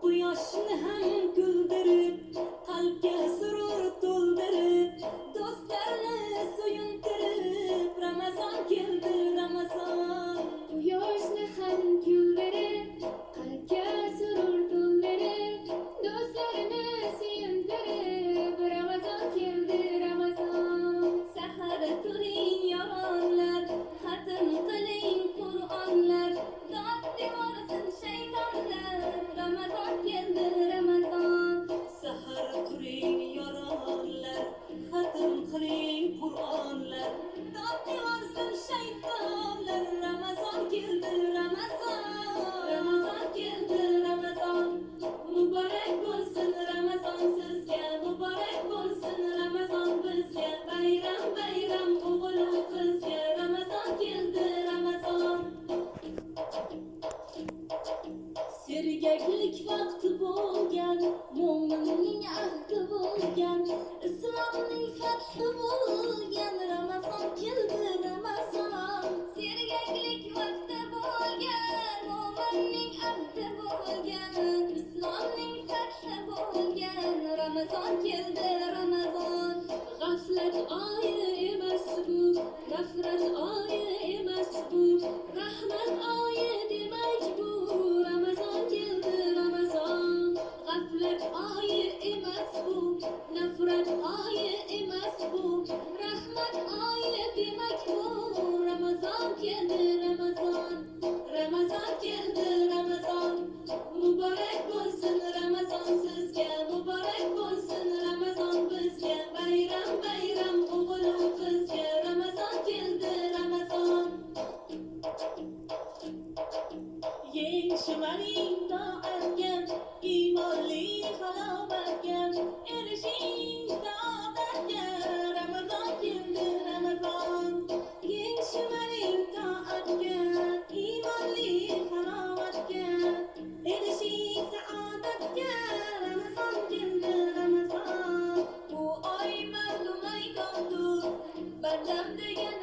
Bu yoshni ham güldürüp, qalbga surur to'ldirib, do'stlarni suyuntirib, Ramazon keldi, Ramazon. Bu yoshni ham güldürüp, qalbga surur to'ldirib, do'stlarini suyuntirib, Ramazon keldi, Ramazon. Sahara turing yoronlar, xatm qiling Qur'onlar, dod devorsin shaytonlar, Ramazon keldi, Ramazon. Sahar turing yoronlar, xatm qiling Qur'onlar, dod devorsin shaytonlar, Ramazon keldi, Ramazon. Ramazon keldi, Ramazon. Muborak bo'lsin Ramazon sizga, muborak bo'lsin Ramazon bizga. Bayram bayram o'g'il qizga, Ramazon keldi, Ramazon. Sergaklik vaqti bo'lgan, mo'minning ahdi bo'lgan, islomning fathi bo'lgan, Ramazon keldi, Ramazon. Sergaklik vaqti bo'lgan, mo'minning ahdi bo'lgan, islomning fathi bo'lgan, Ramazon keldi, Ramazon. G'aflat oyi emas bu, nafrat oyi emas bu, rahmat oyi demak bu, Ramazon keldi, Ramazon. G'aflat oyi emas bu, nafrat oyi emas bu, rahmat oyi demak bu, Ramazon keldi, Ramazon. Ramazon keldi, Ramazon. Muborak bo'lsin Ramazon sizga, muborak bo'lsin Ramazon bizga. Bayram bayram o'g'il qizga, Ramazon keldi, Ramazon. Yeng shimaring toatga, iymonli halovatga, erishing saodatga, Ramazon keldi, Ramazon. Yeng shimaring toatga, iymonli halovatga, erishing saodatga, Ramazon keldi, Ramazon. Bu oy mardum maydondur, bandam degan